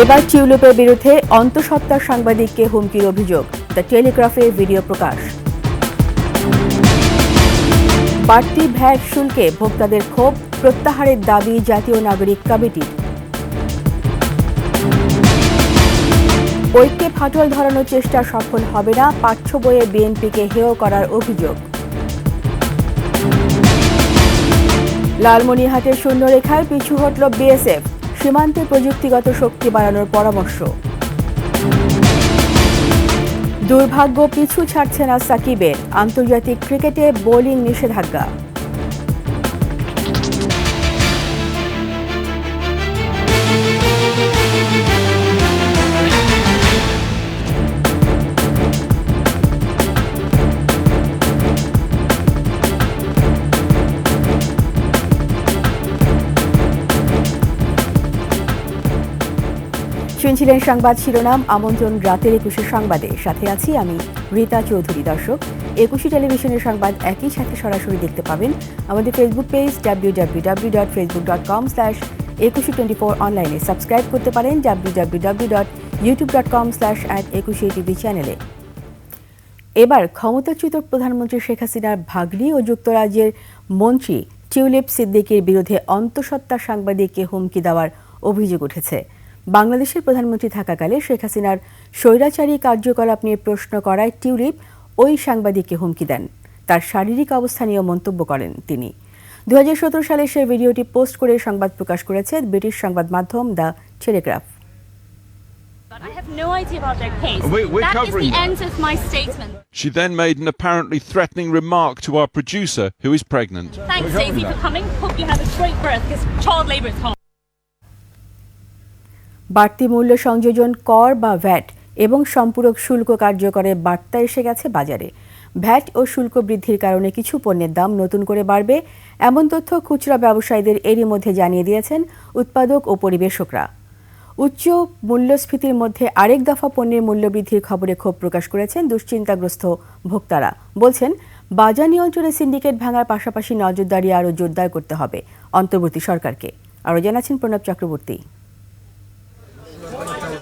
এবার টিউলিপের বিরুদ্ধে অন্তঃসত্ত্বা সাংবাদিককে হুমকির অভিযোগ, দ্য টেলিগ্রাফে ভিডিও প্রকাশ। বাড়তি ভ্যাট শুল্কে ভোক্তাদের ক্ষোভ, প্রত্যাহারের দাবি জাতীয় নাগরিক কমিটির। ঐক্যে ফাটল ধরানোর চেষ্টা সফল হবে না, পাঠ্য বইয়ে বিএনপিকে হেয় করার অভিযোগ। লালমনিরহাটের শূন্যরেখায় পিছু হটল বিএসএফ, সীমান্তে প্রযুক্তিগত শক্তি বাড়ানোর পরামর্শ। দুর্ভাগ্য পিছু ছাড়ছে না সাকিবের, আন্তর্জাতিক ক্রিকেটে বোলিং নিষেধাজ্ঞা। শুনছিলেন সংবাদ শিরোনাম, আমন্ত্রণ রাতের ২১ সংবাদে। সাথে আছি আমি রীতা চৌধুরী। দর্শক, ২১ টেলিভিশনের সংবাদ একই সাথে সরাসরি দেখতে পাবেন আমাদের ফেসবুক পেজ www.facebook.com/2124 অনলাইনে। সাবস্ক্রাইব করতে পারেন www.youtube.com/@21tv চ্যানেলে। এবার ক্ষমতাচ্যুত প্রধানমন্ত্রী শেখ হাসিনার ভাগ্নি ও যুক্তরাজ্যের মন্ত্রী টিউলিপ সিদ্দিকীর বিরুদ্ধে অন্তঃসত্ত্বা সাংবাদিককে হুমকি দেওয়ার অভিযোগ উঠেছে। বাংলাদেশের প্রধানমন্ত্রী থাকাকালে শেখ হাসিনার স্বৈরাচারী কার্যকলাপ নিয়ে প্রশ্ন করায় টিউলিপ ওই সাংবাদিককে হুমকি দেন। তার শারীরিক অবস্থা নিয়েও মন্তব্য করেন তিনি। ২০১৭ সালে সে ভিডিওটি পোস্ট করে সংবাদ প্রকাশ করেছে ব্রিটিশ সংবাদ মাধ্যম the Telegraph. I have no idea about their case. That is the end of my statement. She then made an apparently threatening remark to our producer, who is pregnant. Thanks, Daisy, for coming. Hope you have a great birth, because child labour is hard. বাড়তি মূল্য সংযোজন কর বা VAT এবং সম্পূরক শুল্ক কার্যকরের বার্তা এসে গেছে বাজারে। ভ্যাট ও শুল্ক বৃদ্ধির কারণে কিছু পণ্যের দাম নতুন করে বাড়বে, এমন তথ্য খুচরা ব্যবসায়ীদের এরই মধ্যে জানিয়ে দিয়েছেন উৎপাদক ও পরিবেশকরা। উচ্চ মূল্যস্ফীতির মধ্যে আরেক দফা পণ্যের মূল্যবৃদ্ধির খবরে ক্ষোভ প্রকাশ করেছেন দুশ্চিন্তাগ্রস্ত ভোক্তারা। বলছেন, বাজার নিয়ন্ত্রণে সিন্ডিকেট ভাঙার পাশাপাশি নজরদারি আরও জোরদার করতে হবে অন্তর্বর্তী সরকারকে। আরও জানাচ্ছেন প্রণব চক্রবর্তী।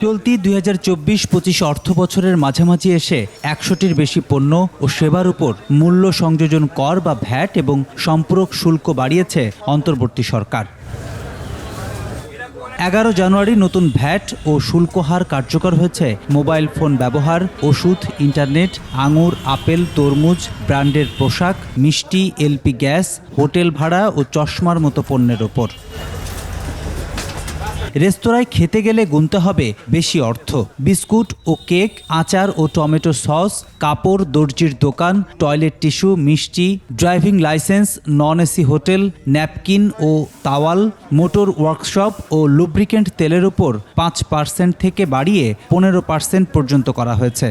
চলতি ২০২৪-২৫ অর্থ বছরের মাঝামাঝি এসে ১০০টির বেশি পণ্য ও সেবার উপর মূল্য সংযোজন কর বা ভ্যাট এবং সম্পূরক শুল্ক বাড়িয়েছে অন্তর্বর্তী সরকার। ১১ জানুয়ারি নতুন ভ্যাট ও শুল্ক হার কার্যকর হয়েছে মোবাইল ফোন ব্যবহার, ওষুধ, ইন্টারনেট, আঙুর, আপেল, তরমুজ, ব্র্যান্ডের পোশাক, মিষ্টি, এলপি গ্যাস, হোটেল ভাড়া ও চশমার মতো পণ্যের ওপর। রেস্তোরাঁয় খেতে গেলে গুনতে হবে বেশি অর্থ। বিস্কুট ও কেক, আচার ও টমেটো সস, কাপড়, দর্জির দোকান, টয়লেট টিস্যু, মিষ্টি, driving licence, non AC hotel, napkin ও তাওয়াল, মোটর ওয়ার্কশপ ও লুব্রিকেন্ট তেলের উপর ৫% থেকে বাড়িয়ে ১৫% পর্যন্ত করা হয়েছে।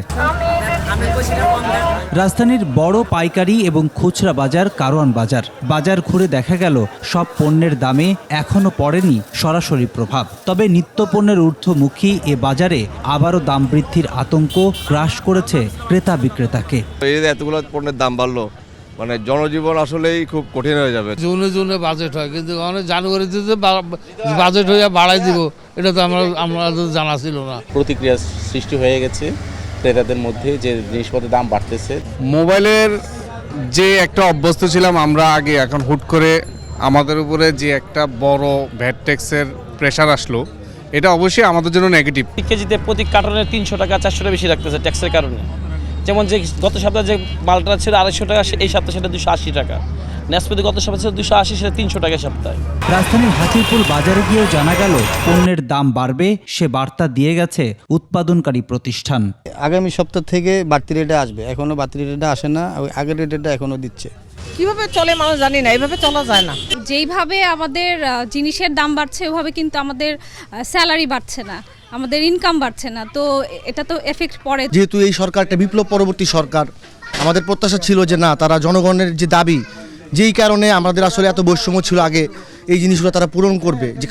রাজধানীর বড় পাইকারি এবং খুচরা বাজার কারওয়ান বাজার ঘুরে দেখা গেল সব পণ্যের দামে এখনো পড়েনি সরাসরি প্রভাব। তবে নিত্যপণ্যের ঊর্ধ্বমুখী এ বাজারে আবারও দাম বৃদ্ধির আতঙ্ক গ্রাস করেছে ক্রেতা বিক্রেতাকে। এই যে এতগুলো পণ্যের দাম বাড়লো, মানে জনজীবন আসলেই খুব কঠিন হয়ে যাবে। জুনে বাজেট হয়, কিন্তু জানুয়ারিতে বাজেট হয়ে বাড়াই দিব, এটা তো আমরা জানা ছিল না। প্রতিক্রিয়া সৃষ্টি হয়ে গেছে ক্রেতাদের মধ্যে যে জিনিসপত্রের দাম বাড়তেছে। মোবাইলের যে একটা অভ্যস্ত ছিলাম আমরা আগে, এখন হুট করে আমাদের উপরে যে একটা বড় ভ্যাট ট্যাক্সের প্রেশার আসলো, এটা অবশ্যই আমাদের জন্য নেগেটিভ। কেজিতে প্রতি কার্টনে ৩০০ টাকা ৪০০ টাকা বেশি রাখতেছে ট্যাক্সের কারণে। যেমন যে গত সপ্তাহে যে মালটা ছিল ২৫০ টাকা, এই সপ্তাহে সেটা ২৮০ টাকা। নেসপতি গত সপ্তাহে ছিল ২৮০, সেটা ৩০০ টাকা সপ্তাহে। রাজধানীর হাতিরপুল বাজারে গিয়েও জানা গেল পণ্যের দাম বাড়বে, সে বার্তা দিয়ে গেছে উৎপাদনকারী প্রতিষ্ঠান। আগামী সপ্তাহ থেকে বাড়তি রেটে আসবে, এখনো বাড়তি রেটে আসে না, আগের রেটটা এখনো দিচ্ছে। কিভাবে চলে মানুষ জানি না, এইভাবে চলা যায় না। যেইভাবে আমাদের জিনিসের দাম বাড়ছে ওইভাবে কিন্তু আমাদের স্যালারি বাড়ছে না, আমাদের ইনকাম বাড়ছে না, তো এটা তো এফেক্ট পড়ে। যেহেতু এই সরকারটা বিপ্লব পরবর্তী সরকার, আমাদের প্রত্যাশা ছিল যে না, তারা জনগণের যে দাবি, যেই কারণে আমাদের আসলে এত বৈষম্য ছিল আগে, এই জিনিসগুলো তারা পূরণ করবে। যে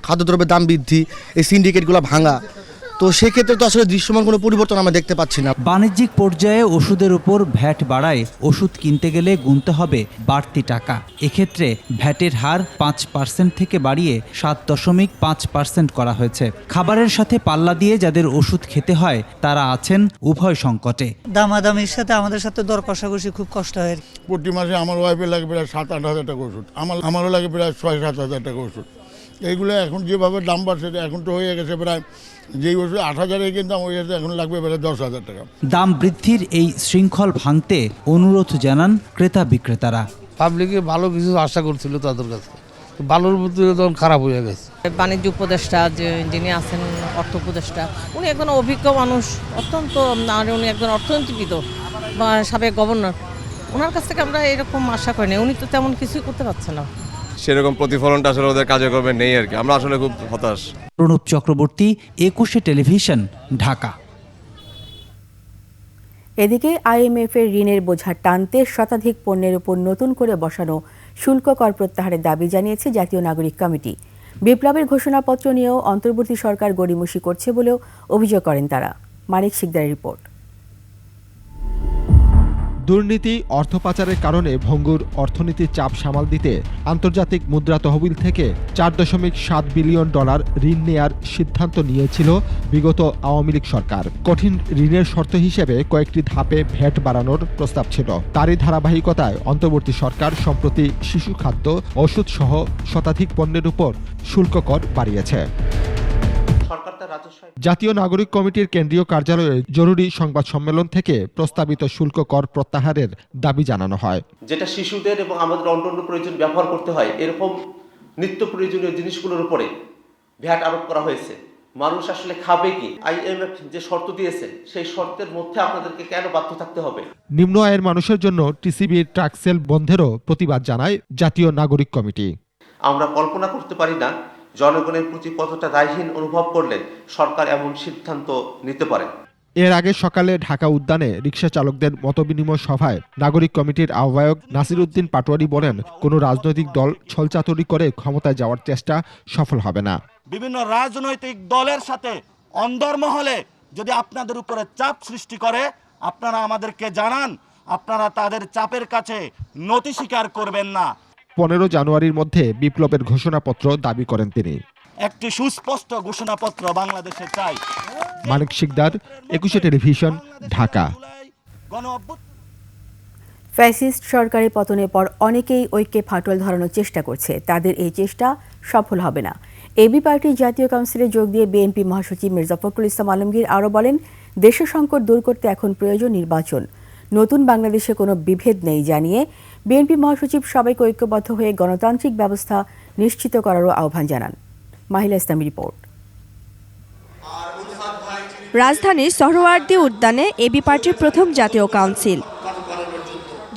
খাদ্যদ্রব্যের দাম বৃদ্ধি, এই সিন্ডিকেটগুলো ভাঙা, তো সেক্ষেত্রে তো আসলে দৃশ্যমান কোনো পরিবর্তন আমরা দেখতে পাচ্ছি না। বাণিজ্যিক পর্যায়ে ওষুধের উপর ভ্যাট বাড়ায় ওষুধ কিনতে গেলে গুনতে হবে বাড়তি টাকা। এক্ষেত্রে ভ্যাটের হার 5% থেকে বাড়িয়ে 7.5% করা হয়েছে। খাবারের সাথে পাল্লা দিয়ে যাদের ওষুধ খেতে হয় তারা আছেন উভয় সংকটে। দামাদামির সাথে আমাদের সাথে দর কষাকষি খুব কষ্ট হয়। প্রতি মাসে আমার ওয়াইফের লাগে প্রায় 7-8 হাজার টাকা ওষুধ, আমারও লাগে প্রায় 6-7 হাজার টাকা ওষুধ। এইগুলো এখন যেভাবে দাম বাড়ছে এখন তো হয়ে গেছে প্রায় যেই ওষুধ 8,000-এ কিনতাম ওই এখন লাগবে প্রায় 10,000 টাকা। দাম বৃদ্ধির এই শৃঙ্খল ভাঙতে অনুরোধ জানান ক্রেতা বিক্রেতারা। পাবলিকে ভালো কিছু আশা করছিল তাদের কাছে, ভালোর প্রতি তখন খারাপ হয়ে গেছে। বাণিজ্য উপদেষ্টা যিনি আছেন অর্থ উপদেষ্টা, উনি একজন অভিজ্ঞ মানুষ, অত্যন্ত উনি একজন অর্থনীতিবিদ বা সাবেক গভর্নর। ওনার কাছ থেকে আমরা এরকম আশা করি না, উনি তো তেমন কিছুই করতে পারছে না। সেরকম প্রতিফলনটা আসলে ওদের কার্যক্রমে নেই আর কি, আমরা আসলে খুব হতাশ। প্রণব চক্রবর্তী, 21 টেলিভিশন, ঢাকা। এদিকে আইএমএফের ঋণের বোঝা টানতে শতাধিক পণ্যের উপর নতুন করে বসানো শুল্ক কর প্রত্যাহারের দাবি জানিয়েছে জাতীয় নাগরিক কমিটি। বিপ্লবের ঘোষণাপত্র নিয়েও অন্তর্বর্তী সরকার গড়িমসি করছে বলেও অভিযোগ করেন তারা। মানিক শিকদারের রিপোর্ট। দুর্নীতি, অর্থ পাচারের কারণে ভঙ্গুর অর্থনীতির চাপ সামাল দিতে আন্তর্জাতিক মুদ্রা তহবিল থেকে $4.7 বিলিয়ন ঋণ নেয়ার সিদ্ধান্ত নিয়েছিল বিগত আওয়ামী লীগ সরকার। কঠিন ঋণের শর্ত হিসেবে কয়েকটি ধাপে ভ্যাট বাড়ানোর প্রস্তাব ছিল। তারই ধারাবাহিকতায় অন্তর্বর্তী সরকার সম্প্রতি শিশু খাদ্য, ওষুধ সহ শতাধিক পণ্যের উপর শুল্ক কর বাড়িয়েছে। জাতীয় নাগরিক কমিটির কেন্দ্রীয় কার্যালয়ে জরুরি সংবাদ সম্মেলন থেকে প্রস্তাবিত শুল্ক কর প্রত্যাহারের দাবি জানানো হয়। যেটা শিশুদের এবং আমাদের অন্যান্য প্রয়োজন ব্যবহার করতে হয় এরকম নিত্য প্রয়োজনীয় জিনিসগুলোর উপরে ভ্যাট আরোপ করা হয়েছে। মানুষ আসলে খাবে কি? আইএমএফ যে শর্ত দিয়েছে সেই শর্তের মধ্যে আপনাদেরকে কেন বাধ্য থাকতে হবে? নিম্ন আয়ের মানুষের জন্য টিসিবির ট্রাক সেল বন্ধেরও প্রতিবাদ জানায় জাতীয় নাগরিক কমিটি। আমরা কল্পনা করতে পারি না জনগণের প্রতি কতটা দায়হীন অনুভব করলে সরকার এমন সিদ্ধান্ত নিতে পারে। এর আগে সকালে ঢাকা উদ্যানে রিকশা চালকদের মতবিনিময় সভায় নাগরিক কমিটির আহ্বায়ক নাসির উদ্দিন পাটোয়ারি বলেন, কোনো রাজনৈতিক দল ছলচাতুরি করে ক্ষমতায় যাওয়ার চেষ্টা সফল হবে না। বিভিন্ন রাজনৈতিক দলের সাথে অন্দরমহলে যদি আপনাদের উপরে চাপ সৃষ্টি করে, আপনারা আমাদেরকে জানান, আপনারা তাদের চাপের কাছে নতি স্বীকার করবেন না। 15 জানুয়ারির মধ্যে বিপ্লবের ঘোষণাপত্র দাবি করেন তিনি। একটি সুস্পষ্ট ঘোষণাপত্র বাংলাদেশে চাই। মানিক শিকদার, 21 টেলিভিশন, ঢাকা। ফ্যাসিস্ট সরকারের পতনের পর অনেকেই ঐক্যে ফাটল ধরানোর চেষ্টা করছে। তাদের এই চেষ্টা সফল হবে না। এবি পার্টির জাতীয় কাউন্সিলে যোগ দিয়ে বিএনপি মহাসচিব মির্জা ফখরুল ইসলাম আলমগীর আরও বলেন, দেশের সংকট দূর করতে এখন প্রয়োজন নির্বাচন। নতুন বাংলাদেশে কোনো বিভেদ নেই জানিয়ে বিএনপি মহাসচিব সবাইকে ঐক্যবদ্ধ হয়ে গণতান্ত্রিক ব্যবস্থা নিশ্চিত করারও আহ্বান জানান। মাহিলা ইসলামী রিপোর্ট। রাজধানীর সোহরাওয়ার্দী উদ্যানে এবি পার্টির প্রথম জাতীয় কাউন্সিল।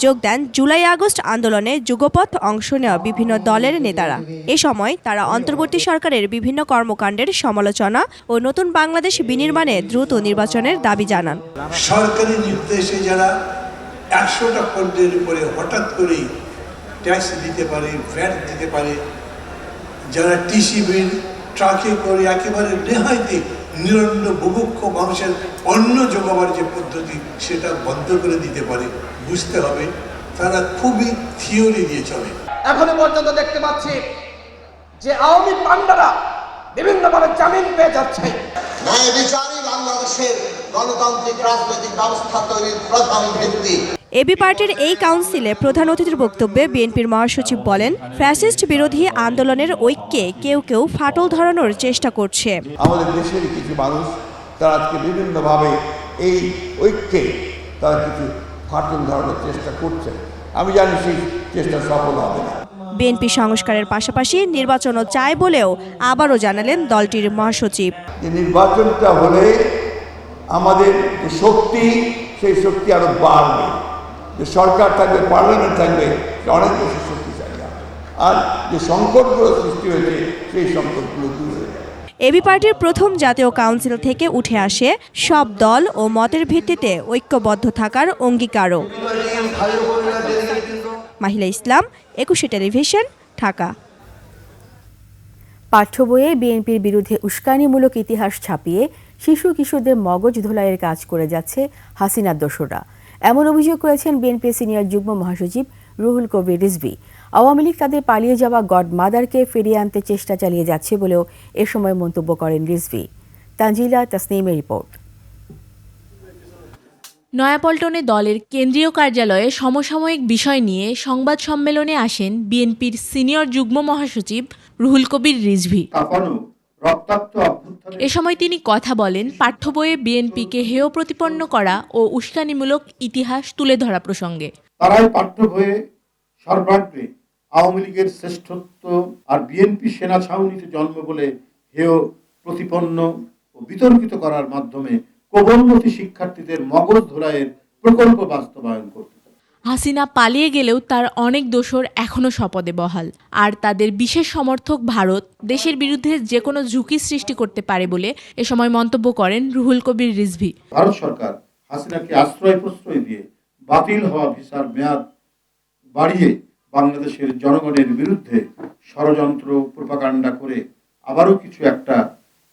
যোগ দেন জুলাই আগস্ট আন্দোলনে যুগপথ অংশ নেওয়া বিভিন্ন দলের নেতারা। এ সময় তারা অন্তর্বর্তী সরকারের বিভিন্ন কর্মকাণ্ডের সমালোচনা ও নতুন বাংলাদেশ বিনির্মাণে দ্রুত নির্বাচনের দাবি জানান। সরকারি নির্দেশে যারা 100টা পণ্যের উপরে হঠাৎ করেই ট্যাক্স দিতে পারে, ভ্যাট দিতে পারে, যারা টিসিবির ট্রাকে করে একেবারে নেহাইতে নিরন্ন বুভুক্ষ মানুষের অন্ন যোগাবার যে পদ্ধতি সেটা বন্ধ করে দিতে পারে, বুঝতে হবে তারা খুবই থিওরি দিয়ে চলে। এখনো পর্যন্ত দেখতে পাচ্ছি যে আওয়ামী পান্ডারা বিভিন্নভাবে জামিন পেয়ে যাচ্ছে। ন্যায় বিচারই বাংলাদেশের গণতান্ত্রিক রাজনৈতিক ব্যবস্থা তৈরির প্রধান ভিত্তি। এবি পার্টির এই কাউন্সিলে প্রধান অতিথির বক্তব্যে বিএনপির মহাসচিব বলেন, ফ্যাসিস্ট বিরোধী আন্দোলনের ঐক্যে কেউ কেউ ফাটল ধরানোর চেষ্টা করছে। আমাদের দেশের কিছু মানুষ তারা আজকে বিভিন্নভাবে এই ঐক্যে তারা কিছু ফাটল ধরানোর চেষ্টা করছে। আমি জানি সেই চেষ্টা সফল হবে না। বিএনপি সংস্কারের পাশাপাশি নির্বাচনও চায় বলেও আবারও জানালেন দলটির মহাসচিব। নির্বাচনটা হলে আমাদের যে শক্তি সেই শক্তি আরো বাড়বে, যে সরকার থাকবে, পার্লামেন্ট থাকবে, অনেক বেশি শক্তিশালী হবে। আর যে সংকটগুলো সৃষ্টি হয়েছে সেই সংকটগুলো দূর হয়ে যাবে। এবি পার্টির প্রথম জাতীয় কাউন্সিল থেকে উঠে আসে সব দল ও মতের ভিত্তিতে ঐক্যবদ্ধ থাকার অঙ্গীকারও। মাহিলা ইসলাম, 21 টেলিভিশন, ঢাকা। পাঠ্য বইয়ে বিএনপির বিরুদ্ধে উস্কানিমূলক ইতিহাস ছাপিয়ে শিশু কিশোরদের মগজ ধোলাইয়ের কাজ করে যাচ্ছে হাসিনার দোসররা। এমন অভিযোগ করেছেন বিএনপি সিনিয়র যুগ্ম মহাসচিব রুহুল কবির রিজভী। আওয়ামী লীগ তাদের পালিয়ে যাওয়া গডমাদারকে ফিরিয়ে আনতে চেষ্টা চালিয়ে যাচ্ছে বলেও এ সময় মন্তব্য করেন রিজভী। তানজিলা তাসনিমের রিপোর্ট। নয়াপল্টনে দলের কেন্দ্রীয় কার্যালয়ে সমসাময়িক বিষয় নিয়ে সংবাদ সম্মেলনে আসেন বিএনপির সিনিয়র যুগ্ম মহাসচিব রুহুল কবির রিজভী। এ সময় তিনি কথা বলেন পাঠ্য বইয়ে বিএনপিকে হেয় প্রতিপন্ন করা ও উস্কানিমূলক ইতিহাস তুলে ধরা প্রসঙ্গে। তারাই পাঠ্য বইয়ে সর্বাগ্রে আওয়ামী লীগের শ্রেষ্ঠত্ব আর বিএনপি সেনা ছাউনিতে জন্ম বলে হেয় প্রতিপন্ন ও বিতর্কিত করার মাধ্যমে কোমলমতি শিক্ষার্থীদের মগজ ধোলাইয়ের প্রকল্প বাস্তবায়ন করতে। হাসিনা পালিয়ে গেলেও তার অনেক দোসর এখনও শপথে বহাল, আর তাদের বিশেষ সমর্থক ভারত দেশের বিরুদ্ধে যে কোনো ঝুঁকি সৃষ্টি করতে পারে বলে এ সময় মন্তব্য করেন রুহুল কবির রিজভী। ভারত সরকার হাসিনাকে আশ্রয় প্রশ্রয় দিয়ে বাতিল হওয়া ভিসার মেয়াদ বাড়িয়ে বাংলাদেশের জনগণের বিরুদ্ধে ষড়যন্ত্র প্রোপাগান্ডা করে আবারও কিছু একটা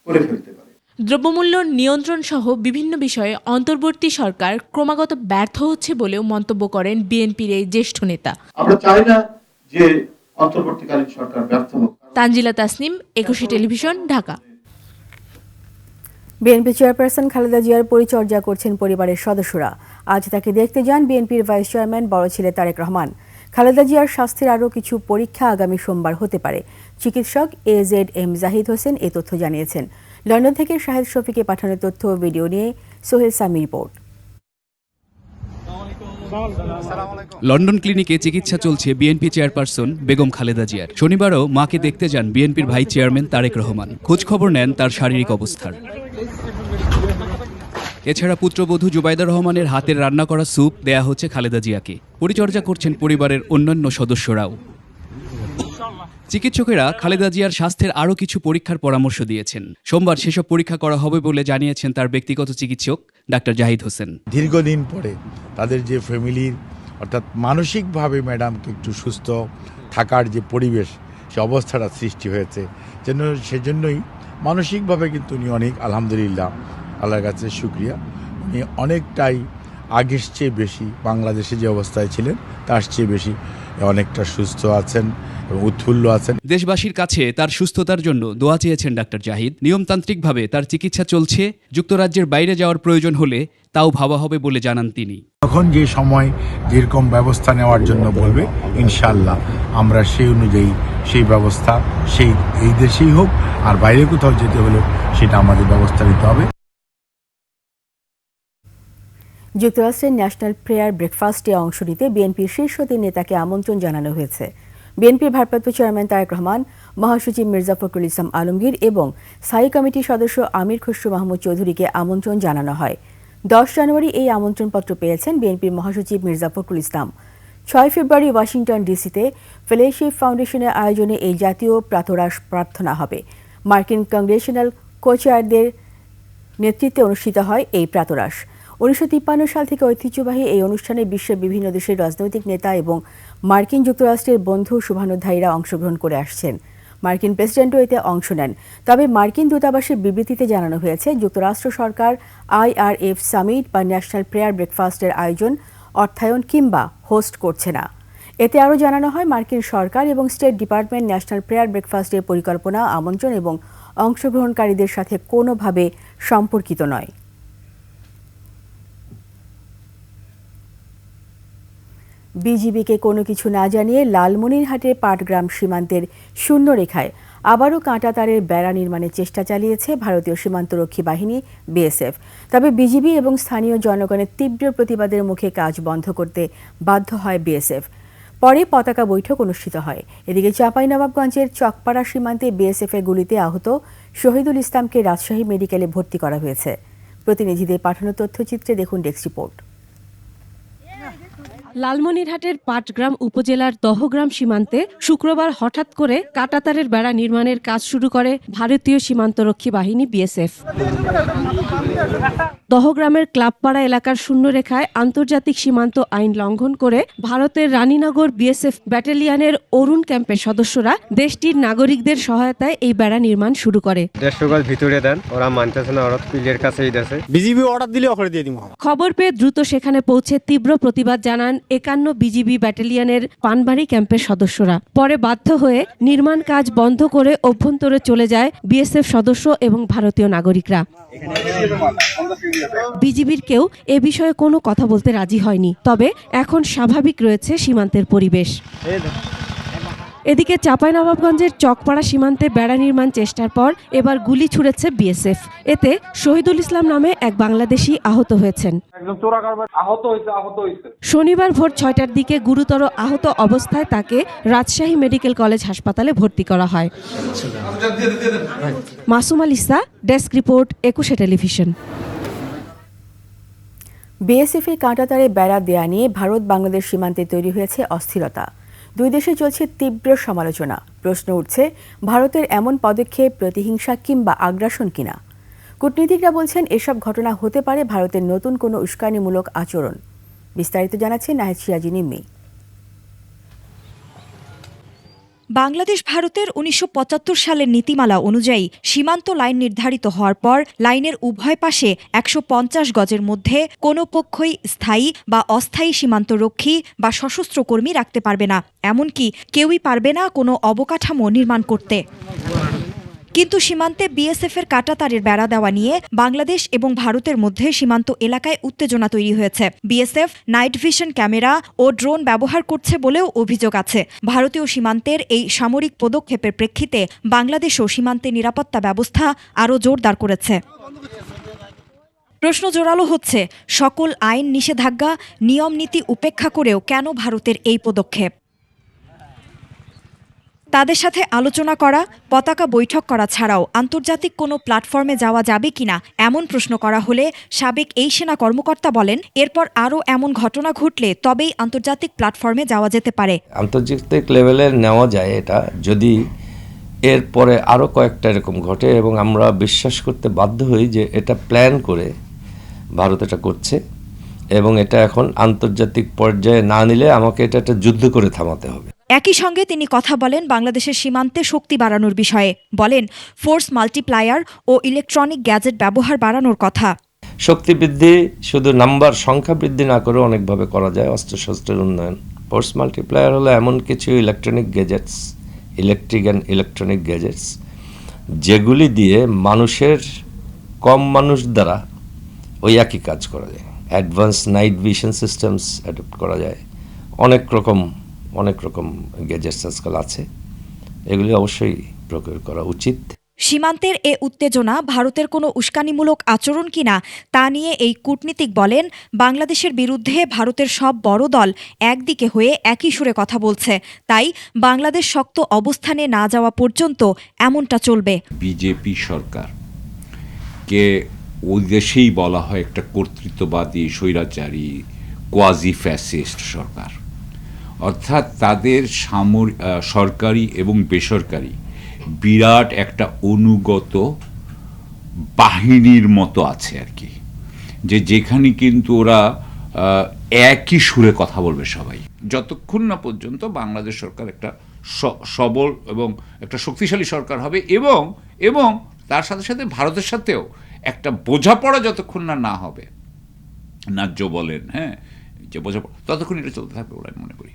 করে ফেলতে পারে। দ্রব্যমূল্য নিয়ন্ত্রণ সহ বিভিন্ন বিষয়ে অন্তর্বর্তী সরকার ক্রমাগত ব্যর্থ হচ্ছে বলেও মন্তব্য করেন বিএনপির এই জ্যেষ্ঠ নেতা। আমরা চাই না যে অন্তর্বর্তীকালীন সরকার ব্যর্থ হোক। Tanjila Tasnim, 21 television, Dhaka. BNP chairperson Khaleda জিয়ার পরিচর্যা করছেন পরিবারের সদস্যরা। আজ তাকে দেখতে যান বিএনপির ভাইস চেয়ারম্যান বড় ছেলে তারেক রহমান। খালেদা জিয়ার স্বাস্থ্যের আরও কিছু পরীক্ষা আগামী সোমবার হতে পারে। চিকিৎসক AZM জাহিদ হোসেন এ তথ্য জানিয়েছেন। লন্ডন থেকে শাহেদ শফিকে পাঠানো তথ্য ও ভিডিও নিয়ে সোহেল সামি রিপোর্ট। লন্ডন ক্লিনিকে চিকিৎসা চলছে বিএনপি চেয়ারপারসন বেগম খালেদা জিয়ার। শনিবারও মাকে দেখতে যান বিএনপির ভাইস চেয়ারম্যান তারেক রহমান। খোঁজখবর নেন তার শারীরিক অবস্থার। এছাড়া পুত্রবধূ জুবাইদা রহমানের হাতের রান্না করা স্যুপ দেয়া হচ্ছে খালেদা জিয়াকে। পরিচর্যা করছেন পরিবারের অন্যান্য সদস্যরাও। চিকিৎসকেরা খালেদা জিয়ার স্বাস্থ্যের আরও কিছু পরীক্ষার পরামর্শ দিয়েছেন। সোমবার সেসব পরীক্ষা করা হবে বলে জানিয়েছেন তার ব্যক্তিগত চিকিৎসক ডাক্তার জাহিদ হোসেন। দীর্ঘদিন পরে তাদের যে ফ্যামিলির অর্থাৎ মানসিকভাবে ম্যাডামকে একটু সুস্থ থাকার যে পরিবেশ, সে অবস্থাটা সৃষ্টি হয়েছে, সেজন্যই মানসিকভাবে কিন্তু উনি অনেক আলহামদুলিল্লাহ আল্লাহর কাছে শুকরিয়া, উনি অনেকটাই আগের চেয়ে বেশি বাংলাদেশে যে অবস্থায় ছিলেন তার চেয়ে বেশি অনেকটা সুস্থ আছেন এবং উৎফুল্ল আছেন। দেশবাসীর কাছে তার সুস্থতার জন্য দোয়া চেয়েছেন ডাক্তার জাহিদ। নিয়মতান্ত্রিকভাবে তার চিকিৎসা চলছে। যুক্তরাজ্যের বাইরে যাওয়ার প্রয়োজন হলে তাও ভাবা হবে বলে জানান তিনি। তখন যে সময় যেরকম ব্যবস্থা নেওয়ার জন্য বলবে, ইনশাআল্লাহ আমরা সেই অনুযায়ী সেই ব্যবস্থা এই দেশেই হোক আর বাইরে কোথাও যেতে হলে সেটা আমাদের ব্যবস্থা নিতে হবে। যুক্তরাষ্ট্রের ন্যাশনাল প্রেয়ার ব্রেকফাস্টে অংশ নিতে বিএনপির শীর্ষ 3 নেতাকে আমন্ত্রণ জানানো হয়েছে। বিএনপির ভারপ্রাপ্ত চেয়ারম্যান তারেক রহমান, মহাসচিব মির্জা ফখরুল ইসলাম আলমগীর এবং স্থায়ী কমিটির সদস্য আমির খসরু মাহমুদ চৌধুরীকে আমন্ত্রণ জানানো হয়। 10 জানুয়ারি এই আমন্ত্রণপত্র পেয়েছেন বিএনপির মহাসচিব মির্জা ফখরুল ইসলাম। 6 ফেব্রুয়ারি ওয়াশিংটন ডিসিতে ফেলোশিপ ফাউন্ডেশনের আয়োজনে এই জাতীয় প্রাতরাশ প্রার্থনা হবে। মার্কিন কংগ্রেশনাল কোচেয়ারদের নেতৃত্বে অনুষ্ঠিত হয় এই প্রাতরাশ। 1953 সাল থেকে ঐতিহ্যবাহী এই অনুষ্ঠানে বিশ্বের বিভিন্ন দেশের রাজনৈতিক নেতা এবং মার্কিন যুক্তরাষ্ট্রের বন্ধু শুভানুধ্যায়ীরা অংশগ্রহণ করে আসছেন। মার্কিন প্রেসিডেন্টও এতে অংশ নেন। তবে মার্কিন দূতাবাসের বিবৃতিতে জানানো হয়েছে, যুক্তরাষ্ট্র সরকার IRF সামিট বা ন্যাশনাল প্রেয়ার ব্রেকফাস্টের আয়োজন, অর্থায়ন কিংবা হোস্ট করছে না। এতে আরও জানানো হয়, মার্কিন সরকার এবং স্টেট ডিপার্টমেন্ট ন্যাশনাল প্রেয়ার ব্রেকফাস্টের পরিকল্পনা, আমন্ত্রণ এবং অংশগ্রহণকারীদের সাথে কোনোভাবে সম্পর্কিত নয়। বিজিবিকে কোনো কিছু না জানিয়ে লালমনিরহাটের পাটগ্রাম সীমান্তের শূন্য রেখায় আবারও কাঁটা তারের বেড়া নির্মাণের চেষ্টা চালিয়েছে ভারতীয় সীমান্তরক্ষী বাহিনী BSF। তবে বিজিবি এবং স্থানীয় জনগণের তীব্র প্রতিবাদের মুখে কাজ বন্ধ করতে বাধ্য হয় BSF। পরে পতাকা বৈঠক অনুষ্ঠিত হয়। এদিকে চাঁপাইনবাবগঞ্জের চকপাড়া সীমান্তে BSF-এর গুলিতে আহত শহীদুল ইসলামকে রাজশাহী মেডিকেলে ভর্তি করা হয়েছে। প্রতিনিধিদের পাঠানো তথ্যচিত্রে দেখুন ডেস্ক রিপোর্ট। লালমনিরহাটের পাটগ্রাম উপজেলার দহগ্রাম সীমান্তে শুক্রবার হঠাৎ করে কাঁটাতারের বেড়া নির্মাণের কাজ শুরু করে ভারতীয় সীমান্তরক্ষী বাহিনী বিএসএফ। দহগ্রামের ক্লাবপাড়া এলাকার শূন্যরেখায় আন্তর্জাতিক সীমান্ত আইন লঙ্ঘন করে ভারতের রানীনগর বিএসএফ ব্যাটালিয়নের অরুণ ক্যাম্পের সদস্যরা দেশটির নাগরিকদের সহায়তায় এই বেড়া নির্মাণ শুরু করে। 150 গজ ভিতরে দেন, ওরা মানতেছে না, ওরা পিলের কাছেই দেছে। বিজিবি অর্ডার দিলে ওখানে দিয়ে দিব। খবর পেয়ে দ্রুত সেখানে পৌঁছে তীব্র প্রতিবাদ জানান 51 বিজিবি ব্যাটালিয়নের পানবাড়ি ক্যাম্পের সদস্যরা। পরে বাধ্য হয়ে নির্মাণ কাজ বন্ধ করে অভ্যন্তরে চলে যায় বিএসএফ সদস্য এবং ভারতীয় নাগরিকরা। বিজিবির কেউ এ বিষয়ে কোনো কথা বলতে রাজি হয়নি, তবে এখন স্বাভাবিক রয়েছে সীমান্তের পরিবেশ। এদিকে চাঁপাইনবাবগঞ্জের চকপাড়া সীমান্তে বেড়া নির্মাণ চেষ্টার পর এবার গুলি ছুড়েছে বিএসএফ। এতে শহীদুল ইসলাম নামে এক বাংলাদেশি আহত হয়েছেন। শনিবার ভোর 6টার দিকে গুরুতর আহত অবস্থায় তাকে রাজশাহী মেডিকেল কলেজ হাসপাতালে ভর্তি করা হয়। মাসুম আলিসা, ডেস্ক রিপোর্ট, একুশে টেলিভিশন। বিএসএফের কাঁটাতারে বেড়া দেয়া নিয়ে ভারত বাংলাদেশ সীমান্তে তৈরি হয়েছে অস্থিরতা। দুই দেশে চলছে তীব্র সমালোচনা। প্রশ্ন উঠছে, ভারতের এমন পদক্ষেপ প্রতিহিংসা কিংবা আগ্রাসন কিনা। কূটনীতিকরা বলছেন এসব ঘটনা হতে পারে ভারতের নতুন কোনো উস্কানিমূলক আচরণ। বিস্তারিত জানাচ্ছেন নাহিদ সিরাজি নিম্মি। বাংলাদেশ ভারতের 1975 সালের নীতিমালা অনুযায়ী সীমান্ত লাইন নির্ধারিত হওয়ার পর লাইনের উভয় পাশে 150 গজের মধ্যে কোনো পক্ষই স্থায়ী বা অস্থায়ী সীমান্তরক্ষী বা সশস্ত্র কর্মী রাখতে পারবে না, এমনকি কেউই পারবে না কোনো অবকাঠামো নির্মাণ করতে। কিন্তু সীমান্তে বিএসএফের কাঁটাতারের বেড়া দেওয়া নিয়ে বাংলাদেশ এবং ভারতের মধ্যে সীমান্ত এলাকায় উত্তেজনা তৈরি হয়েছে। বিএসএফ নাইট ভিশন ক্যামেরা ও ড্রোন ব্যবহার করছে বলেও অভিযোগ আছে। ভারতীয় সীমান্তের এই সামরিক পদক্ষেপের প্রেক্ষিতে বাংলাদেশও সীমান্তে নিরাপত্তা ব্যবস্থা আরও জোরদার করেছে। প্রশ্ন জোরালো হচ্ছে, সকল আইন, নিষেধাজ্ঞা, নিয়ম নীতি উপেক্ষা করেও কেন ভারতের এই পদক্ষেপ? তাদের সাথে আলোচনা করা, পতাকা বৈঠক করা ছাড়াও আন্তর্জাতিক কোনো প্ল্যাটফর্মে যাওয়া যাবে কিনা এমন প্রশ্ন করা হলে সাবেক এই সেনা কর্মকর্তা বলেন, এরপর আরও এমন ঘটনা ঘটলে তবেই আন্তর্জাতিক প্ল্যাটফর্মে যাওয়া যেতে পারে। আন্তর্জাতিক লেভেলে নেওয়া যায় এটা, যদি এরপরে আরও কয়েকটা এরকম ঘটে এবং আমরা বিশ্বাস করতে বাধ্য হই যে এটা প্ল্যান করে ভারত এটা করছে এবং এটা এখন আন্তর্জাতিক পর্যায়ে না নিলে আমাকে এটা একটা যুদ্ধ করে থামাতে হবে। একই সঙ্গে তিনি কথা বলেন বাংলাদেশের সীমান্তে শক্তি বাড়ানোর বিষয়ে। বলেন, ফোর্স মাল্টিপ্লায়ার ও ইলেকট্রনিক গ্যাজেট ব্যবহার বাড়ানোর কথা। শক্তি বৃদ্ধি শুধু নাম্বার, সংখ্যা বৃদ্ধি না করে অনেকভাবে করা যায়। অস্ত্রশস্ত্রের উন্নয়ন, ফোর্স মাল্টিপ্লায়ার হলো এমন কিছু electronic gadgets, electric and electronic gadgets, যেগুলি দিয়ে মানুষের কম মানুষ দ্বারা ওই একই কাজ করা যায়। Advance night vision systems adopt করা যায়। অনেক রকম গ্যাজেটস আজকাল আছে, এগুলি অবশ্যই প্রয়োগ করা উচিত। সীমান্তের এ উত্তেজনা ভারতের কোনো উস্কানিমূলক আচরণ কিনা তা নিয়ে এই কূটনীতিক বলেন, বাংলাদেশের বিরুদ্ধে ভারতের সব বড় দল একদিকে হয়ে একই সুরে কথা বলছে, তাই বাংলাদেশ শক্ত অবস্থানে না যাওয়া পর্যন্ত এমনটা চলবে। বিজেপি সরকার কে ওই দেশেই বলা হয় একটা কর্তৃত্ববাদী, স্বৈরাচারী, কোয়াজি ফ্যাসিস্ট সরকার। অর্থাৎ তাদের সরকারি এবং বেসরকারি বিরাট একটা অনুগত বাহিনীর মতো আছে আর কি, যেখানে কিন্তু ওরা একই সুরে কথা বলবে সবাই, যতক্ষণ না পর্যন্ত বাংলাদেশ সরকার একটা সবল এবং একটা শক্তিশালী সরকার হবে এবং তার সাথে সাথে ভারতের সাথেও একটা বোঝাপড়া যতক্ষণ না হবে, ন্যায্য বলেন, হ্যাঁ, যে বোঝাপড়া, ততক্ষণ এটা চলতে থাকবে বলে আমি মনে করি।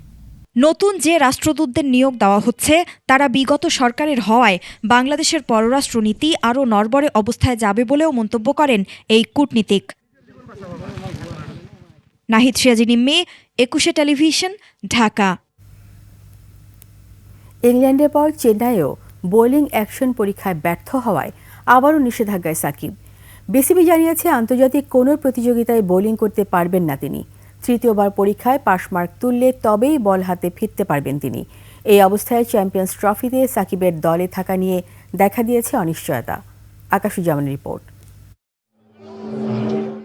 নতুন যে রাষ্ট্রদূতদের নিয়োগ দেওয়া হচ্ছে তারা বিগত সরকারের হওয়ায় বাংলাদেশের পররাষ্ট্রনীতি আরও নড়বড়ে অবস্থায় যাবে বলেও মন্তব্য করেন এই কূটনীতিক। নাহিদ সিরাজি নিম্মি, একুশে টেলিভিশন, ঢাকা। ইংল্যান্ডের পর চেন্নাইয়েও বোলিং অ্যাকশন পরীক্ষায় ব্যর্থ হওয়ায় আবারও নিষেধাজ্ঞায় সাকিব। বিসিবি জানিয়েছে আন্তর্জাতিক কোনো প্রতিযোগিতায় বোলিং করতে পারবেন না তিনি। তৃতীয়বার পরীক্ষায় পাশ মার্ক তুললে তবেই বল হাতে ফিরতে পারবেন তিনি। এই অবস্থায় চ্যাম্পিয়ন্স ট্রফিতে সাকিবের দলে থাকা নিয়ে দেখা দিয়েছে অনিশ্চয়তা। আকাশুজ্জামানের রিপোর্ট।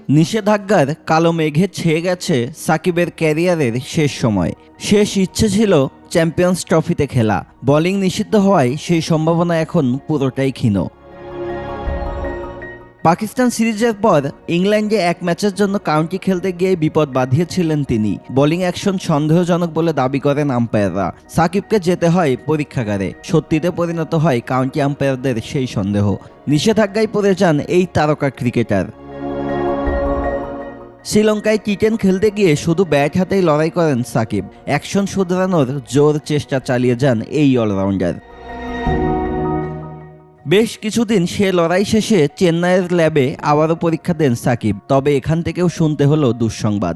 নিষেধাজ্ঞার কালো মেঘে ছেয়ে গেছে সাকিবের ক্যারিয়ারের শেষ সময়। শেষ ইচ্ছে ছিল চ্যাম্পিয়ন্স ট্রফিতে খেলা। বোলিং নিষিদ্ধ হওয়ায় সেই সম্ভাবনা এখন পুরোটাই ক্ষীণ। পাকিস্তান সিরিজের পর ইংল্যান্ডে এক ম্যাচের জন্য কাউন্টি খেলতে গিয়ে বিপদ বাঁধিয়েছিলেন তিনি। বোলিং অ্যাকশন সন্দেহজনক বলে দাবি করেন আম্পায়াররা। সাকিবকে যেতে হয় পরীক্ষাগারে। সত্যিতে পরিণত হয় কাউন্টি আম্পায়ারদের সেই সন্দেহ। নিষেধাজ্ঞায় পড়ে যান এই তারকা ক্রিকেটার। শ্রীলঙ্কায় টি10 খেলতে গিয়ে শুধু ব্যাট হাতেই লড়াই করেন সাকিব। অ্যাকশন শুধরানোর জোর চেষ্টা চালিয়ে যান এই অলরাউন্ডার। বেশ কিছুদিন সে লড়াই শেষে চেন্নাইয়ের ল্যাবে আবারও পরীক্ষা দেন সাকিব। তবে এখান থেকেও শুনতে হলো দুঃসংবাদ।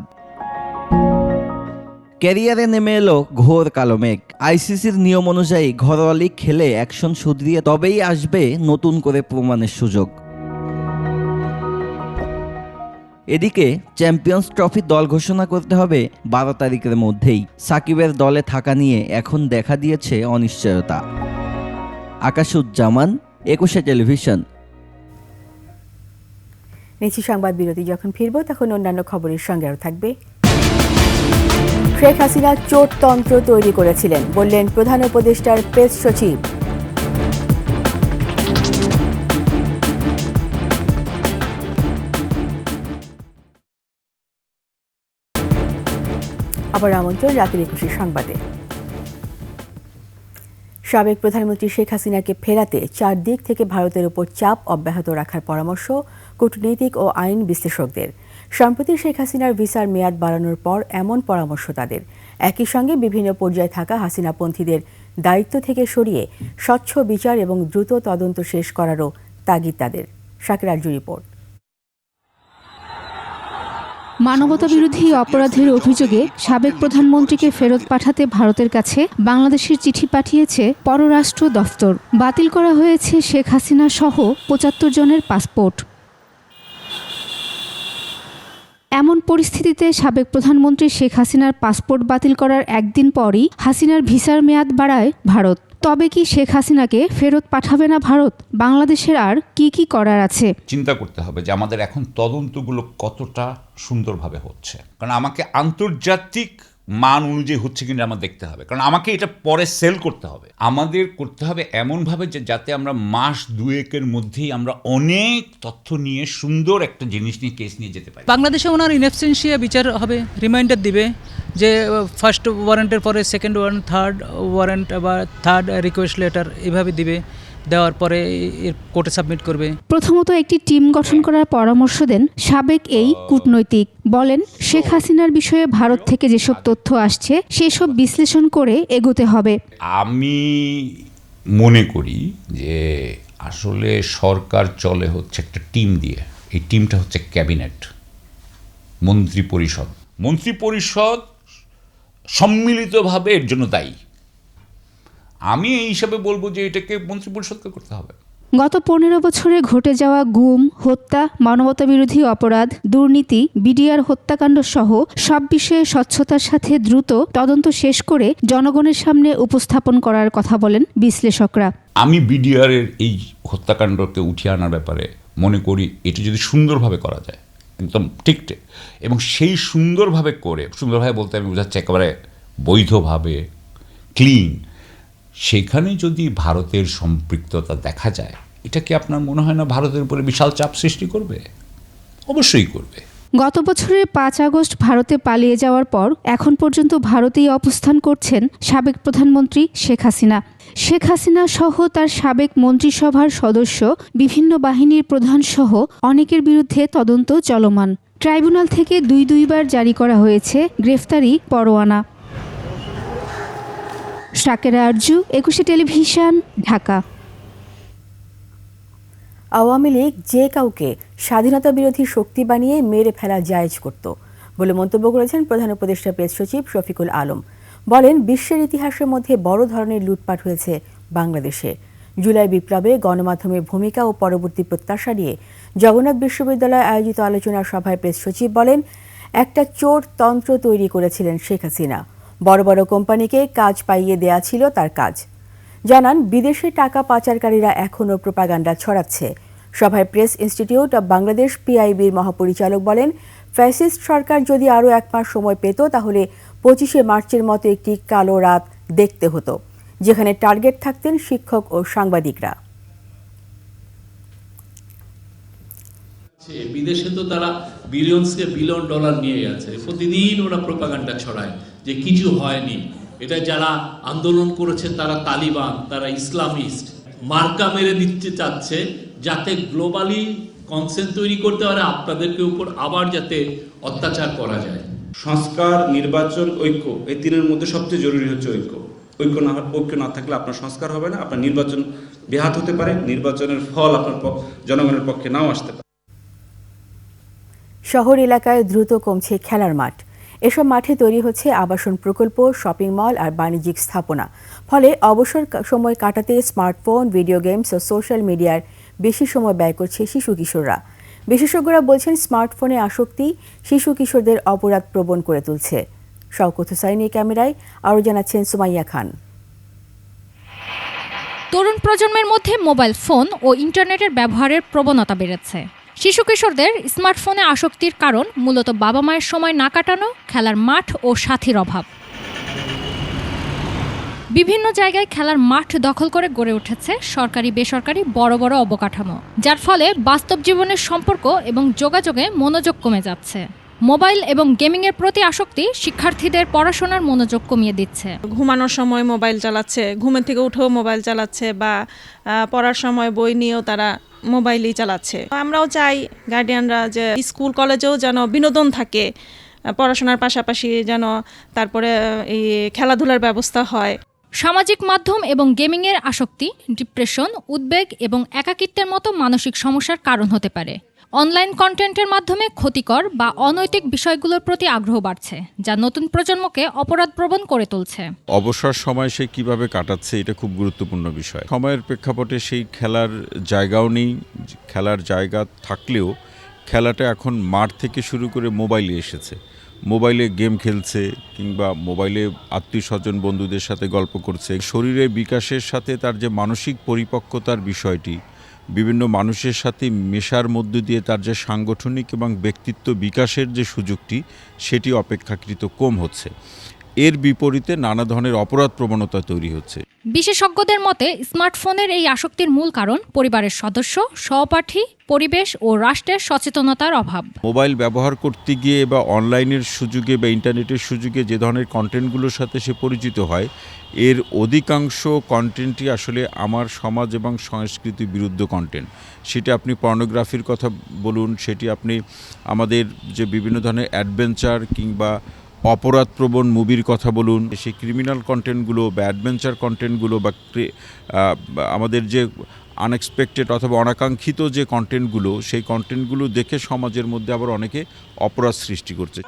ক্যারিয়ারে নেমে এলো ঘোর কালো মেঘ। আইসিসির নিয়ম অনুযায়ী ঘরোয়া লীগ খেলে অ্যাকশন শুধরিয়ে তবেই আসবে নতুন করে প্রমাণের সুযোগ। এদিকে চ্যাম্পিয়ন্স ট্রফি দল ঘোষণা করতে হবে 12 তারিখের মধ্যেই। সাকিবের দলে থাকা নিয়ে এখন দেখা দিয়েছে অনিশ্চয়তা। আকাশুজ্জামান, 21 টেলিভিশন। নিচি সংবাদ বিরতি। যখন ফিরব তখন অন্যান্য খবরের সঙ্গে আরও থাকবে। শেখ হাসিনা চোরতন্ত্র তৈরি করেছিলেন বললেন প্রধান উপদেষ্টার প্রেস সচিব। আবার আমন্ত্রণ রাতের 21 সংবাদে। সাবেক প্রধানমন্ত্রী শেখ হাসিনাকে ফেরাতে চারদিক থেকে ভারতের উপর চাপ অব্যাহত রাখার পরামর্শ কূটনীতিক ও আইন বিশ্লেষকদের। সম্প্রতি শেখ হাসিনার ভিসার মেয়াদ বাড়ানোর পর এমন পরামর্শ তাদের। একই সঙ্গে বিভিন্ন পর্যায়ে থাকা হাসিনাপন্থীদের দায়িত্ব থেকে সরিয়ে স্বচ্ছ বিচার এবং দ্রুত তদন্ত শেষ করারও তাগিদ তাদের। শাকির আরজু রিপোর্ট। মানবতাবিরোধী অপরাধের অভিযোগে সাবেক প্রধানমন্ত্রীকে ফেরত পাঠাতে ভারতের কাছে বাংলাদেশের চিঠি পাঠিয়েছে পররাষ্ট্র দফতর। বাতিল করা হয়েছে শেখ হাসিনা সহ 75 জনের পাসপোর্ট। এমন পরিস্থিতিতে সাবেক প্রধানমন্ত্রী শেখ হাসিনার পাসপোর্ট বাতিল করার একদিন পরই হাসিনার ভিসার মেয়াদ বাড়ায় ভারত। তবে কি শেখ হাসিনাকে ফেরত পাঠাবে না ভারত? বাংলাদেশের আর কি করার আছে? চিন্তা করতে হবে যে আমাদের এখন তদন্তগুলো কতটা সুন্দরভাবে হচ্ছে, কারণ আমাকে আন্তর্জাতিক মান অনুযায়ী হচ্ছে কিনা আমার দেখতে হবে, কারণ আমাকে এটা পরে সেল করতে হবে। আমাদের করতে হবে এমনভাবে যে যাতে আমরা মাস দুয়েকের মধ্যেই আমরা অনেক তথ্য নিয়ে সুন্দর একটা জিনিস নিয়ে কেস নিয়ে যেতে পারি। বাংলাদেশে ওনার ইনএবসেন্সিয়া বিচার হবে, রিমাইন্ডার দিবে যে ফার্স্ট ওয়ারেন্টের পরে সেকেন্ড ওয়ারেন্ট, থার্ড ওয়ারেন্ট বা থার্ড রিকোয়েস্ট লেটার এভাবে দিবে। দেওয়ার পরে কোর্টে সাবমিট করবে। প্রথমত একটি টিম গঠন করার পরামর্শ দেন সাবেক এই কূটনৈতিক। বলেন শেখ হাসিনার বিষয়ে ভারত থেকে যেসব তথ্য আসছে সেসব বিশ্লেষণ করে এগোতে হবে। আমি মনে করি যে আসলে সরকার চলে হচ্ছে একটা টিম দিয়ে। এই টিমটা হচ্ছে ক্যাবিনেট, মন্ত্রিপরিষদ। মন্ত্রিপরিষদ সম্মিলিতভাবে এর জন্য দায়ী। আমি এই হিসাবে বলবো যে এটাকে মন্ত্রিপরিষদকে করতে হবে। গত 15 বছরে ঘটে যাওয়া গুম, হত্যা, মানবতাবিরোধী অপরাধ, দুর্নীতি, বিডিআর হত্যাকাণ্ড সহ সব বিষয়ে স্বচ্ছতার সাথে দ্রুত তদন্ত শেষ করে জনগণের সামনে উপস্থাপন করার কথা বলেন বিশ্লেষকরা। আমি বিডিআরের এই হত্যাকাণ্ডকে উঠিয়ে আনার ব্যাপারে মনে করি এটা যদি সুন্দরভাবে করা যায়, একদম ঠিক এবং সেই সুন্দরভাবে করে, সুন্দরভাবে বলতে আমি বোঝাচ্ছি একেবারে বৈধভাবে, ক্লিন, সেখানে যদি ভারতের সম্পৃক্ততা দেখা যায়, এটা কি আপনার মনে হয় না ভারতের উপরে বিশাল চাপ সৃষ্টি করবে? অবশ্যই করবে। গত বছরের 5 আগস্ট ভারতে পালিয়ে যাওয়ার পর এখন পর্যন্ত ভারতেই অবস্থান করছেন সাবেক প্রধানমন্ত্রী শেখ হাসিনা। শেখ হাসিনা সহ তার সাবেক মন্ত্রিসভার সদস্য, বিভিন্ন বাহিনীর প্রধান সহ অনেকের বিরুদ্ধে তদন্ত চলমান। ট্রাইব্যুনাল থেকে দুইবার জারি করা হয়েছে গ্রেফতারি পরোয়ানা। শাকেরা আরজু, 21 টেলিভিশন, ঢাকা। আওয়ামী লীগ যে কাউকে স্বাধীনতা বিরোধী শক্তি বানিয়ে মেরে ফেলা জায়েজ করত বলে মন্তব্য করেছেন প্রধান উপদেষ্টা প্রেস সচিব শফিকুল আলম। বলেন বিশ্বের ইতিহাসের মধ্যে বড় ধরনের লুটপাট হয়েছে বাংলাদেশে। জুলাই বিপ্লবে গণমাধ্যমের ভূমিকা ও পরবর্তী প্রত্যাশা নিয়ে জগন্নাথ বিশ্ববিদ্যালয়ে আয়োজিত আলোচনা সভায় প্রেস সচিব বলেন একটা চোর তন্ত্র তৈরি করেছিলেন শেখ হাসিনা। বড় বড় কোম্পানিকে কাজ পাইয়ে দেয়া ছিল তার কাজ। জানান বিদেশে টাকা পাচারকারীরা এখনও প্রোপাগান্ডা ছড়াচ্ছে, সভায় প্রেস ইনস্টিটিউট অব বাংলাদেশ পিআইবির মহাপরিচালক বলেন, ফ্যাসিস্ট সরকার যদি আরও 1 মাস সময় পেত তাহলে 25শে মার্চের মতো একটি কালো রাত দেখতে হতো, যেখানে টার্গেট থাকতেন শিক্ষক ও সাংবাদিকরা। বিদেশে তো তারা বিলিয়ন ডলার নিয়ে গেছে, প্রতিদিন ওরা প্রোপাগান্ডা ছড়ায় যে কিছু হয়নি। এটা যারা আন্দোলন করেছে তারা তালিবান, তারা ইসলামিস্ট, মার্কা মেরে দিতে চাচ্ছে যাতে গ্লোবালি কনসেন্ট তৈরি করতে পারে আপনাদেরকে উপর আবার যাতে অত্যাচার করা যায়। সংস্কার, নির্বাচন, ঐক্য, এই তিনের মধ্যে সবচেয়ে জরুরি হচ্ছে ঐক্য। ঐক্য না থাকলে আপনার সংস্কার হবে না, আপনার নির্বাচন ব্যাহত হতে পারে, নির্বাচনের ফল আপনার জনগণের পক্ষে নাও আসতে পারে। শহর এলাকায় দ্রুত কমছে খেলার মাঠ। এসব মাঠে তৈরি হচ্ছে আবাসন প্রকল্প, শপিং মল আর বাণিজ্যিক স্থাপনা। ফলে অবসর সময় কাটাতে স্মার্টফোন, ভিডিও গেমস ও সোশ্যাল মিডিয়ার বেশি সময় ব্যয় করছে শিশু কিশোররা। বিশেষজ্ঞরা বলছেন, স্মার্টফোনে আসক্তি শিশু কিশোরদের অপরাধ প্রবণ করে তুলছে। শওকত হুসাইনের ক্যামেরায় আরও জানাচ্ছেন সুমাইয়া খান। তরুণ প্রজন্মের মধ্যে মোবাইল ফোন ও ইন্টারনেটের ব্যবহারের প্রবণতা বেড়েছে। শিশু কিশোরদের স্মার্টফোনে আসক্তির কারণ মূলত বাবা মায়ের সময় না কাটানো, খেলার মাঠ ও সাথীর অভাব। বিভিন্ন জায়গায় খেলার মাঠ দখল করে গড়ে উঠেছে সরকারি বেসরকারি বড় বড় অবকাঠামো, যার ফলে বাস্তব জীবনের সম্পর্ক এবং যোগাযোগে মনোযোগ কমে যাচ্ছে। মোবাইল এবং গেমিংয়ের প্রতি আসক্তি শিক্ষার্থীদের পড়াশোনার মনোযোগ কমিয়ে দিচ্ছে। ঘুমানোর সময় মোবাইল চালাচ্ছে, ঘুমের থেকে উঠেও মোবাইল চালাচ্ছে, বা পড়ার সময় বই নিয়েও তারা মোবাইলই চালাচ্ছে। আমরাও চাই গার্ডিয়ানরা যে স্কুল কলেজেও যেন বিনোদন থাকে, পড়াশোনার পাশাপাশি যেন তারপরে এই খেলাধুলার ব্যবস্থা হয়। সামাজিক মাধ্যম এবং গেমিংয়ের আসক্তি ডিপ্রেশন, উদ্বেগ এবং একাকিত্বের মতো মানসিক সমস্যার কারণ হতে পারে। অনলাইন কন্টেন্টের মাধ্যমে ক্ষতিকর বা অনৈতিক বিষয়গুলোর প্রতি আগ্রহ বাড়ছে, যা নতুন প্রজন্মকে অপরাধপ্রবণ করে তুলছে। অবসর সময় সে কিভাবে কাটাচ্ছে, এটা খুব গুরুত্বপূর্ণ বিষয়। সময়ের প্রেক্ষাপটে সেই খেলার জায়গাও নেই, খেলার জায়গা থাকলেও খেলাটা এখন মাঠ থেকে শুরু করে মোবাইলে এসেছে। মোবাইলে গেম খেলছে কিংবা মোবাইলে আত্মীয় স্বজন বন্ধুদের সাথে গল্প করছে। শরীরের বিকাশের সাথে তার যে মানসিক পরিপক্কতার বিষয়টি, বিভিন্ন মানুষের সাথে মেশার মধ্য দিয়ে তার যে সাংগঠনিক এবং ব্যক্তিত্ব বিকাশের যে সুযোগটি, সেটি অপেক্ষাকৃত কম হচ্ছে। এর বিপরীতে নানা ধরনের অপরাধ প্রবণতা তৈরি হচ্ছে। বিশেষজ্ঞদের মতে স্মার্টফোনের এই আসক্তির মূল কারণ পরিবারের সদস্য, সহপাঠী, পরিবেশ ও রাষ্ট্রের সচেতনতার অভাব। মোবাইল ব্যবহার করতে গিয়ে বা অনলাইনের সুযোগে বা ইন্টারনেটের সুযোগে যে ধরনের কন্টেন্টগুলোর সাথে সে পরিচিত হয়, এর অধিকাংশ কন্টেন্টই আসলে আমার সমাজ এবং সংস্কৃতি বিরুদ্ধ কন্টেন্ট। সেটা আপনি পর্নোগ্রাফির কথা বলুন, সেটি আপনি আমাদের যে বিভিন্ন ধরনের অ্যাডভেঞ্চার কিংবা অপরাধপ্রবণ মুভির কথা বলুন, সেই ক্রিমিনাল কন্টেন্টগুলো বা অ্যাডভেঞ্চার কন্টেন্টগুলো বা আমাদের যে আনএক্সপেক্টেড অথবা অনাকাঙ্ক্ষিত যে কন্টেন্টগুলো, সেই কন্টেন্টগুলো দেখে সমাজের মধ্যে আবার অনেকে অপরাধ সৃষ্টি করছে।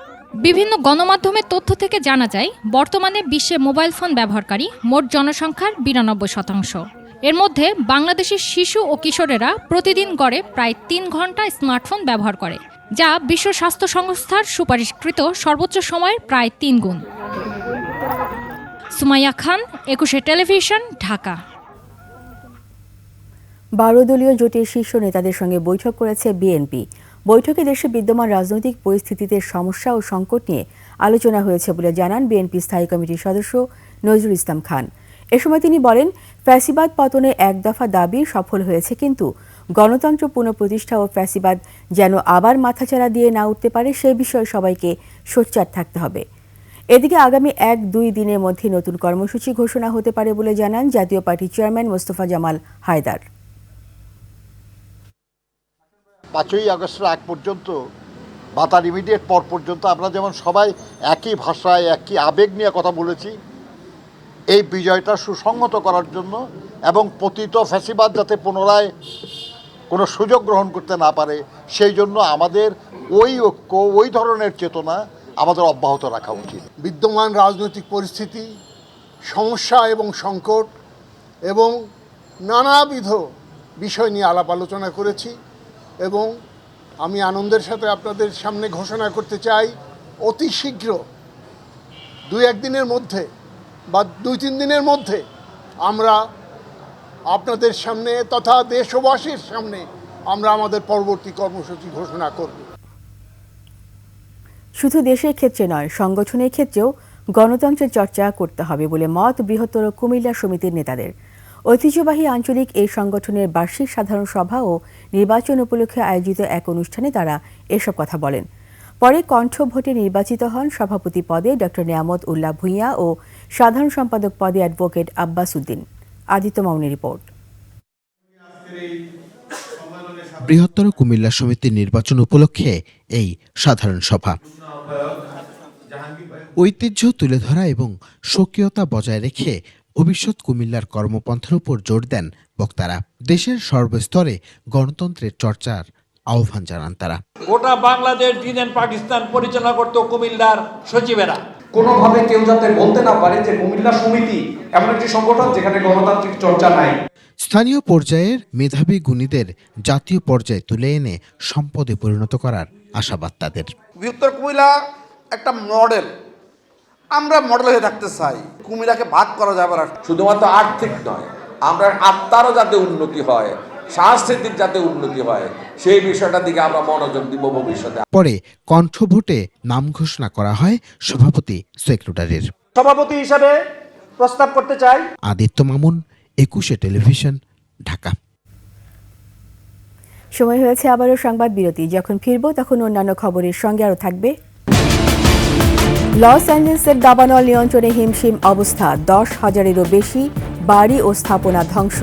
বিভিন্ন গণমাধ্যমের তথ্য থেকে জানা যায়, বর্তমানে বিশ্বে মোবাইল ফোন ব্যবহারকারী মোট জনসংখ্যার 92%। এর মধ্যে বাংলাদেশের শিশু ও কিশোরেরা প্রতিদিন গড়ে প্রায় 3 ঘন্টা স্মার্টফোন ব্যবহার করে, যা বিশ্ব স্বাস্থ্য সংস্থার সুপারিশকৃত সর্বোচ্চ সময়ের প্রায় 3 গুণ। সুমাইয়া খান, 21 টেলিভিশন, ঢাকা। 12 দলীয় জোটের শীর্ষ নেতাদের সঙ্গে বৈঠক করেছে বিএনপি। বৈঠকে দেশে বিদ্যমান রাজনৈতিক পরিস্থিতিতে সমস্যা ও সংকট নিয়ে আলোচনা হয়েছে বলে জানান বিএনপি স্থায়ী কমিটির সদস্য নজরুল ইসলাম খান। এ সময় তিনি বলেন, ফ্যাসিবাদ পতনে এক দফা দাবি সফল হয়েছে, কিন্তু গণতন্ত্র পুনঃপ্রতিষ্ঠা ও ফ্যাসিবাদ যেন আবার মাথাচাড়া দিয়ে না উঠতে পারে, সে বিষয়ে সবাইকে সোচ্চার থাকতে হবে। এদিকে আগামী 1-2 দিনের মধ্যে নতুন কর্মসূচি ঘোষণা হতে পারে বলে জানান জাতীয় পার্টির চেয়ারম্যান মোস্তফা জামাল হায়দার। 5ই আগস্টের আগ পর্যন্ত বা তার ইমিডিয়েট পর পর্যন্ত আমরা যেমন সবাই একই ভাষায় একই আবেগ নিয়ে কথা বলেছি, এই বিজয়টা সুসংহত করার জন্য এবং পতিত ফ্যাসিবাদ যাতে পুনরায় কোনো সুযোগ গ্রহণ করতে না পারে, সেই জন্য আমাদের ওই ঐক্য, ওই ধরনের চেতনা আমাদের অব্যাহত রাখা উচিত। বিদ্যমান রাজনৈতিক পরিস্থিতি, সমস্যা এবং সংকট এবং নানাবিধ বিষয় নিয়ে আলাপ আলোচনা করেছি এবং আমি আনন্দের সাথে আপনাদের সামনে ঘোষণা করতে চাই, অতি শীঘ্র 2-1 দিনের মধ্যে বা 2-3 দিনের মধ্যে আমরা আপনাদের সামনে তথা দেশবাসীর সামনে আমরা আমাদের পরবর্তী কর্মসূচি ঘোষণা করব। শুধু দেশের ক্ষেত্রে নয়, সংগঠনের ক্ষেত্রেও গণতন্ত্রের চর্চা করতে হবে বলে মত বৃহত্তর কুমিল্লা সমিতির নেতাদের। ঐতিহ্যবাহী আঞ্চলিক এই সংগঠনের বার্ষিক সাধারণ সভা ও নির্বাচন উপলক্ষে আয়োজিত এক অনুষ্ঠানে তারা এসব কথা বলেন। পরে কণ্ঠ ভোটে নির্বাচিত হন সভাপতি পদে ডক্টর নিয়ামত উল্লাহ ভূঁইয়া ও সাধারণ সম্পাদক পদে অ্যাডভোকেট আব্বাস উদ্দিন। আদিত্য মামুনের রিপোর্ট। বৃহত্তর কুমিল্লা সমিতির নির্বাচন উপলক্ষে এই সাধারণ সভা ঐতিহ্য তুলে ধরা এবং স্বকীয়তা বজায় রেখে ভবিষ্যৎ কুমিল্লার কর্মপন্থার উপর জোর দেন বক্তারা। দেশের সর্বস্তরে গণতন্ত্রের চর্চার আহ্বান জানান তারা। গোটা বাংলাদেশ দিন পাকিস্তান পরিচালনা করত কুমিল্লার সচিবেরা। কোনোভাবে কেউ যাতে বলতে না পারে যে কুমিল্লা সমিতি এমন একটি সংগঠন যেখানে গণতান্ত্রিক চর্চা নাই। স্থানীয় পর্যায়ের মেধাবী গুণীদের জাতীয় পর্যায়ে তুলে এনে সম্পদে পরিণত করার আশাবাদ তাদের। বৃহত্তর কুমিল্লা একটা মডেল, আমরা মডেল হয়ে থাকতে চাই। কুমিল্লাকে ভাগ করা যাবে না, শুধুমাত্র আর্থিক নয়, আমরা আত্মারও যাতে উন্নতি হয়, সাংস্কৃতিক যাতে উন্নতি হয়, সেই বিষয়টার দিকে আমরা মনোযোগ দিব ভবিষ্যতে। পরে কণ্ঠ ভোটে নাম ঘোষণা করা হয় সভাপতি সেক্রেটারির। সভাপতি হিসাবে প্রস্তাব করতে চাই আদিত্য মামুন, 21 টেলিভিশন, ঢাকা। সময় হয়েছে আবারও সংবাদ বিরতি। যখন ফিরব তখন অন্যান্য খবরের সঙ্গে আরও থাকবে। লস অ্যাঞ্জেলেসের দাবানল নিয়ন্ত্রণে হিমশিম অবস্থা, 10,000-এরও বেশি বাড়ি ও স্থাপনা ধ্বংস।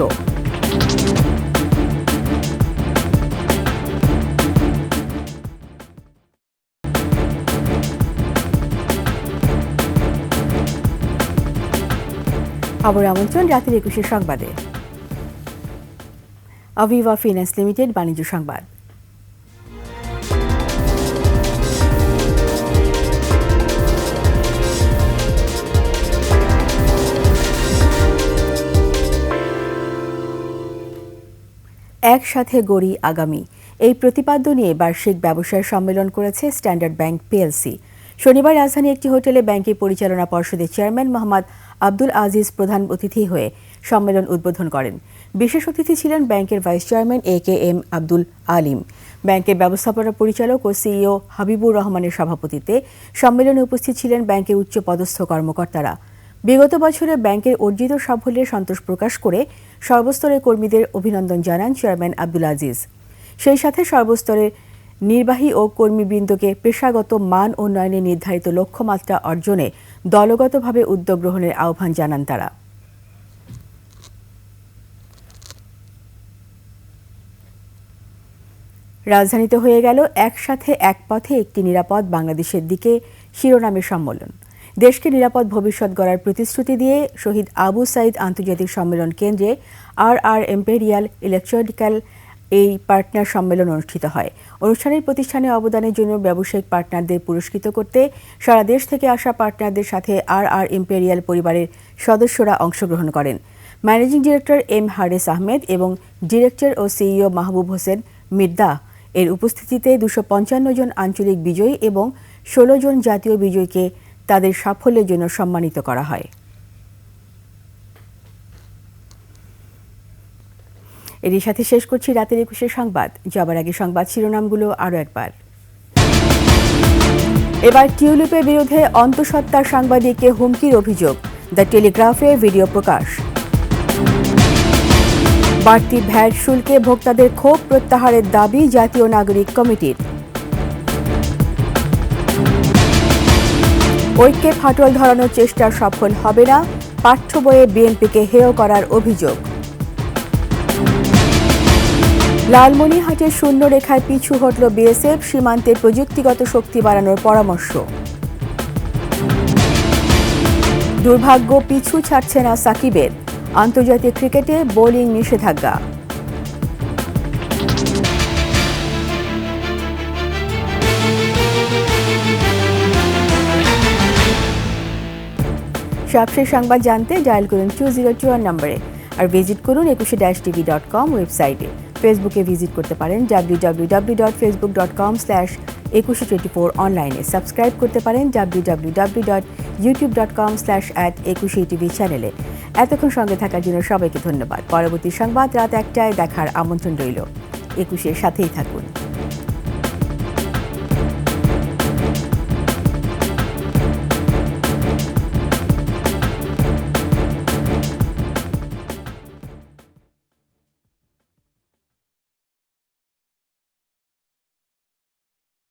খবর আমন্ত্রণ রাতের 21 সংবাদে। আভিভা ফিন্যান্স লিমিটেড বাণিজ্য সংবাদ। একসাথে গড়ি আগামী, এই প্রতিপাদ্য নিয়ে বার্ষিক ব্যবসায় সম্মেলন করেছে স্ট্যান্ডার্ড ব্যাংক পিএলসি। শনিবার রাজধানী একটি হোটেলে ব্যাংকের পরিচালনা পর্ষদের চেয়ারম্যান মোহাম্মদ আব্দুল আজিজ প্রধান অতিথি হয়ে সম্মেলন উদ্বোধন করেন। বিশেষ অতিথি ছিলেন ব্যাংকের vice chairman AKM Abdul Alim. ব্যাংকের ব্যবস্থাপনা পরিচালক ও সিইও হাবিবুর রহমানের সভাপতিত্বে সম্মেলনে উপস্থিত ছিলেন ব্যাংকের উচ্চপদস্থ কর্মকর্তারা। বিগত বছরে ব্যাংকের অর্জিত সাফল্যে সন্তোষ প্রকাশ করে সর্বস্তরের কর্মীদের অভিনন্দন জানান চেয়ারম্যান আব্দুল আজিজ। সেই সাথে সর্বস্তরের নির্বাহী ও কর্মীবৃন্দকে পেশাগত মান উন্নয়নে নির্ধারিত লক্ষ্যমাত্রা অর্জনে দলগতভাবে উদ্যোগ গ্রহণের আহ্বান জানান তারা। রাজধানীতে হয়ে গেল একসাথে এক পথে একটি নিরাপদ বাংলাদেশের দিকে শিরোনামের সম্মেলন। দেশকে নিরাপদ ভবিষ্যৎ গড়ার প্রতিশ্রুতি দিয়ে শহীদ আবু সাইদ আন্তর্জাতিক সম্মেলন কেন্দ্রে RR এম্পেরিয়াল ইলেকট্রিক্যাল এই পার্টনার সম্মেলন অনুষ্ঠিত হয়। অনুষ্ঠানের প্রতিষ্ঠানে অবদানের জন্য ব্যবসায়িক পার্টনারদের পুরস্কৃত করতে সারা দেশ থেকে আসা পার্টনারদের সাথে RR এম্পেরিয়াল পরিবারের সদস্যরা অংশগ্রহণ করেন। Managing director M Hares Ahmed এবং ডিরেক্টর ও সিইও মাহবুব হোসেন মির্দা এর উপস্থিতিতে 255 জন আঞ্চলিক বিজয়ী এবং 16 জন জাতীয় বিজয়ীকে তাদের সাফল্যের জন্য সম্মানিত করা হয়। এরই সাথে শেষ করছি রাতের 21 সংবাদ। যাবার আগে সংবাদ শিরোনামগুলো আরও একবার। এবার টিউলিপের বিরুদ্ধে অন্তঃসত্ত্বা সাংবাদিককে হুমকির অভিযোগ, দ্য টেলিগ্রাফে ভিডিও প্রকাশ। বাড়তি ভ্যাট শুল্কে ভোক্তাদের ক্ষোভ প্রত্যাহারের দাবি জাতীয় নাগরিক কমিটির। ঐক্যে ফাটল ধরানোর চেষ্টা সফল হবে না, পাঠ্য বইয়ে বিএনপিকে হেয় করার অভিযোগ। লালমনিরহাটের শূন্য রেখায় পিছু হটল বিএসএফ, সীমান্তে প্রযুক্তিগত শক্তি বাড়ানোর পরামর্শ। দুর্ভাগ্য পিছু ছাড়ছে না সাকিবের, আন্তর্জাতিক ক্রিকেটে বোলিং নিষেধাজ্ঞা। সবশেষ সংবাদ জানতে ডায়াল করুন 2021 নম্বরে আর ভিজিট করুন 21-tv.com ওয়েবসাইটে। ফেসবুকে ভিজিট করতে পারেন www.facebook.com/2124 অনলাইনে। সাবস্ক্রাইব করতে পারেন www.youtube.com/@21tv চ্যানেলে। এতক্ষণ সঙ্গে থাকার জন্য সবাইকে ধন্যবাদ। পরবর্তী সংবাদ রাত 1টায় দেখার আমন্ত্রণ রইল। 21-এর সাথেই থাকুন।